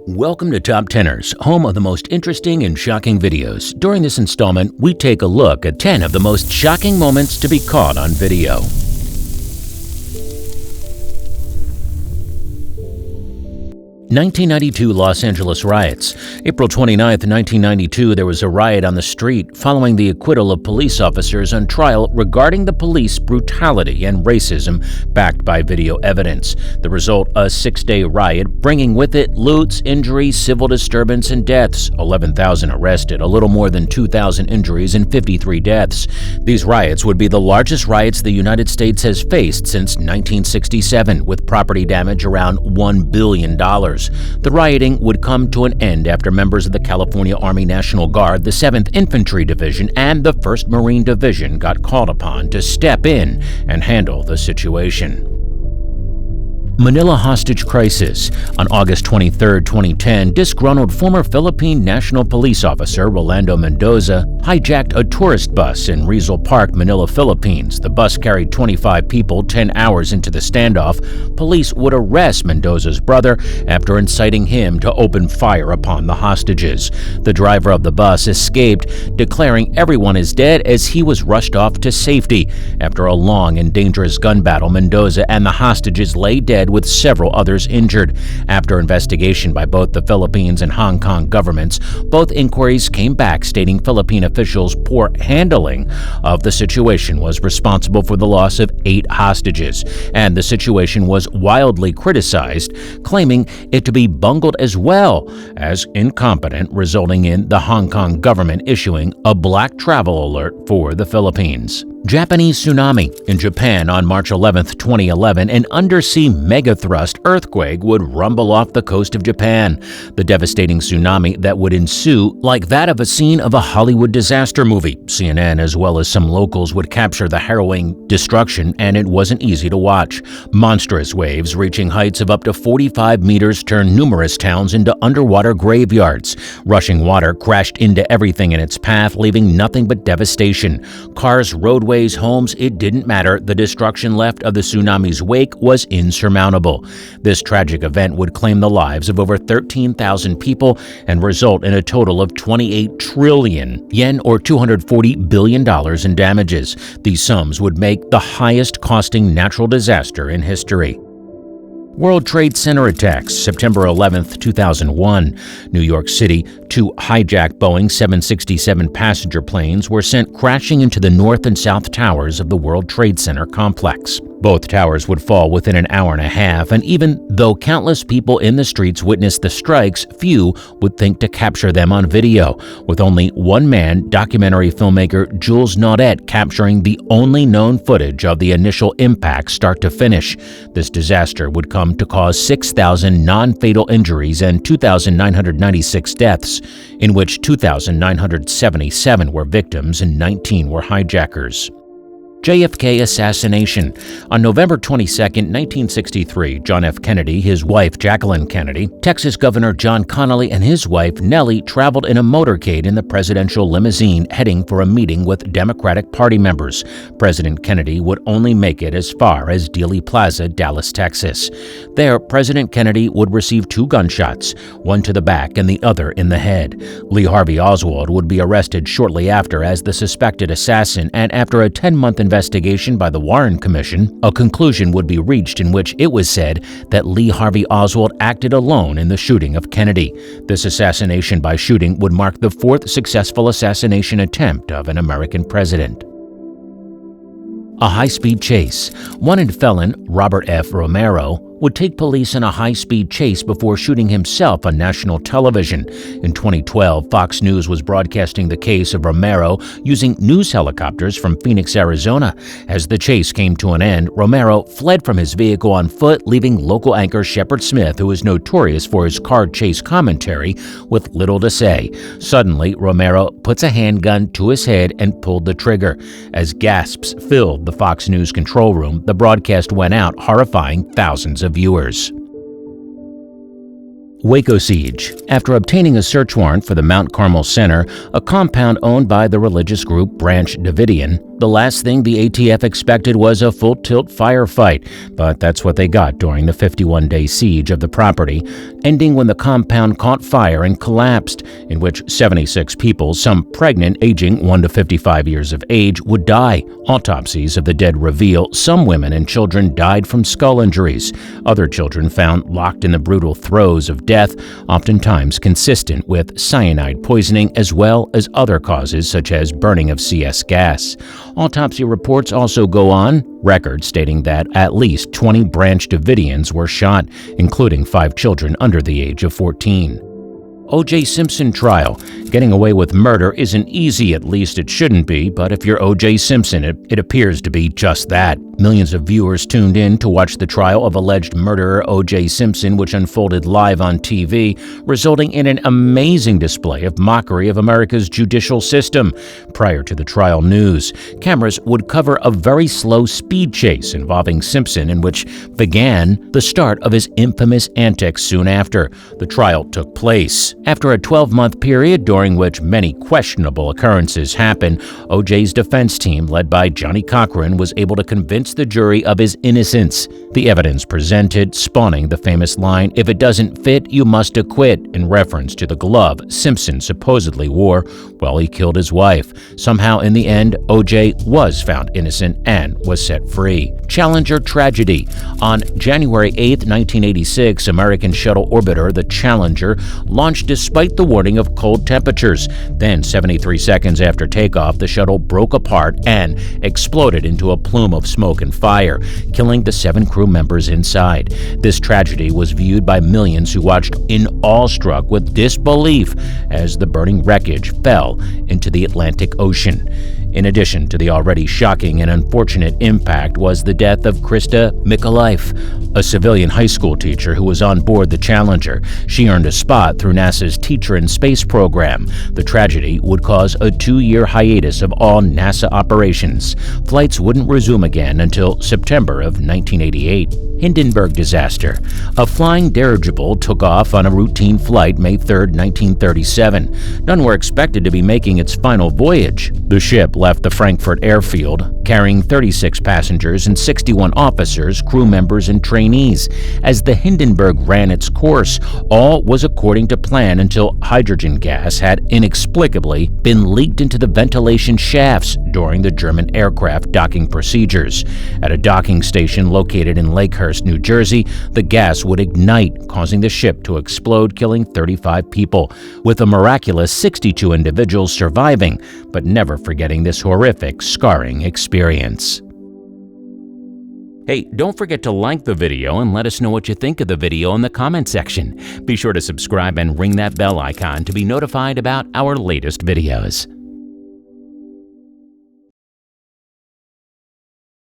Welcome to Top Teners, home of the most interesting and shocking videos. During this installment, we take a look at 10 of the most shocking moments to be caught on video. 1992 Los Angeles riots. April 29, 1992, there was a riot on the street following the acquittal of police officers on trial regarding the police brutality and racism backed by video evidence. The result, a 6-day riot, bringing with it loots, injuries, civil disturbance, and deaths. 11,000 arrested, a little more than 2,000 injuries, and 53 deaths. These riots would be the largest riots the United States has faced since 1967, with property damage around $1 billion. The rioting would come to an end after members of the California Army National Guard, the 7th Infantry Division, and the 1st Marine Division got called upon to step in and handle the situation. Manila hostage crisis. On August 23, 2010, disgruntled former Philippine National Police officer Rolando Mendoza hijacked a tourist bus in Rizal Park, Manila, Philippines. The bus carried 25 people. 10 hours into the standoff, police would arrest Mendoza's brother after inciting him to open fire upon the hostages. The driver of the bus escaped, declaring everyone is dead as he was rushed off to safety. After a long and dangerous gun battle, Mendoza and the hostages lay dead with several others injured. After investigation by both the Philippines and Hong Kong governments, both inquiries came back stating Philippine officials' poor handling of the situation was responsible for the loss of 8 hostages, and the situation was wildly criticized, claiming it to be bungled as well as incompetent, resulting in the Hong Kong government issuing a black travel alert for the Philippines. Japanese tsunami. In Japan on March 11, 2011, an undersea megathrust earthquake would rumble off the coast of Japan. The devastating tsunami that would ensue, like that of a scene of a Hollywood disaster movie. CNN, as well as some locals, would capture the harrowing destruction, and it wasn't easy to watch. Monstrous waves reaching heights of up to 45 meters turned numerous towns into underwater graveyards. Rushing water crashed into everything in its path, leaving nothing but devastation. Cars, roadways, homes, it didn't matter. The destruction left of the tsunami's wake was insurmountable. This tragic event would claim the lives of over 13,000 people and result in a total of 28 trillion yen, or $240 billion in damages. These sums would make the highest costing natural disaster in history. World Trade Center attacks. September 11, 2001. New York City. 2 hijacked Boeing 767 passenger planes were sent crashing into the north and south towers of the World Trade Center complex. Both towers would fall within an hour and a half, and even though countless people in the streets witnessed the strikes, few would think to capture them on video, with only one man, documentary filmmaker Jules Naudet, capturing the only known footage of the initial impact start to finish. This disaster would come to cause 6,000 non-fatal injuries and 2,996 deaths, in which 2,977 were victims and 19 were hijackers. JFK assassination. On November 22, 1963, John F. Kennedy, his wife Jacqueline Kennedy, Texas Governor John Connally, and his wife Nellie traveled in a motorcade in the presidential limousine heading for a meeting with Democratic Party members. President Kennedy would only make it as far as Dealey Plaza, Dallas, Texas. There, President Kennedy would receive 2 gunshots, one to the back and the other in the head. Lee Harvey Oswald would be arrested shortly after as the suspected assassin, and after a 10-month investigation by the Warren Commission, a conclusion would be reached in which it was said that Lee Harvey Oswald acted alone in the shooting of Kennedy. This assassination by shooting would mark the 4th successful assassination attempt of an American president. A high-speed chase. Wanted felon Robert F. Romero would take police in a high-speed chase before shooting himself on national television. In 2012, Fox News was broadcasting the case of Romero using news helicopters from Phoenix, Arizona. As the chase came to an end, Romero fled from his vehicle on foot, leaving local anchor Shepard Smith, who is notorious for his car chase commentary, with little to say. Suddenly, Romero puts a handgun to his head and pulled the trigger. As gasps filled the Fox News control room, the broadcast went out, horrifying thousands of viewers. Waco siege. After obtaining a search warrant for the Mount Carmel Center, a compound owned by the religious group Branch Davidian, The last thing the ATF expected was a full-tilt firefight, but that's what they got during the 51-day siege of the property, ending when the compound caught fire and collapsed, in which 76 people, some pregnant, aging 1 to 55 years of age, would die. Autopsies of the dead reveal some women and children died from skull injuries. Other children found locked in the brutal throes of death, oftentimes consistent with cyanide poisoning, as well as other causes such as burning of CS gas. Autopsy reports also go on record stating that at least 20 Branch Davidians were shot, including 5 children under the age of 14. O.J. Simpson trial. Getting away with murder isn't easy, at least it shouldn't be, but if you're O.J. Simpson, it appears to be just that. Millions of viewers tuned in to watch the trial of alleged murderer O.J. Simpson, which unfolded live on TV, resulting in an amazing display of mockery of America's judicial system. Prior to the trial news, cameras would cover a very slow speed chase involving Simpson, in which began the start of his infamous antics soon after. The trial took place. After a 12-month period during which many questionable occurrences happened, O.J.'s defense team, led by Johnny Cochran, was able to convince the jury of his innocence. The evidence presented spawning the famous line, "If it doesn't fit, you must acquit," in reference to the glove Simpson supposedly wore while he killed his wife. Somehow, in the end, O.J. was found innocent and was set free. Challenger tragedy. On January 8, 1986, American shuttle orbiter, the Challenger, launched despite the warning of cold temperatures. Then, 73 seconds after takeoff, the shuttle broke apart and exploded into a plume of smoke and fire, killing the 7 crew members inside. This tragedy was viewed by millions who watched in awestruck with disbelief as the burning wreckage fell into the Atlantic Ocean. In addition to the already shocking and unfortunate impact was the death of Krista Micallef, a civilian high school teacher who was on board the Challenger. She earned a spot through NASA's Teacher in Space program. The tragedy would cause a 2-year hiatus of all NASA operations. Flights wouldn't resume again until September of 1988. Hindenburg disaster. A flying dirigible took off on a routine flight May 3, 1937. None were expected to be making its final voyage. The ship left the Frankfurt airfield, carrying 36 passengers and 61 officers, crew members, and trainees. As the Hindenburg ran its course, all was according to plan until hydrogen gas had inexplicably been leaked into the ventilation shafts during the German aircraft docking procedures. At a docking station located in Lakehurst, New Jersey, the gas would ignite, causing the ship to explode, killing 35 people, with a miraculous 62 individuals surviving, but never forgetting this horrific, scarring experience. Hey, don't forget to like the video and let us know what you think of the video in the comment section. Be sure to subscribe and ring that bell icon to be notified about our latest videos.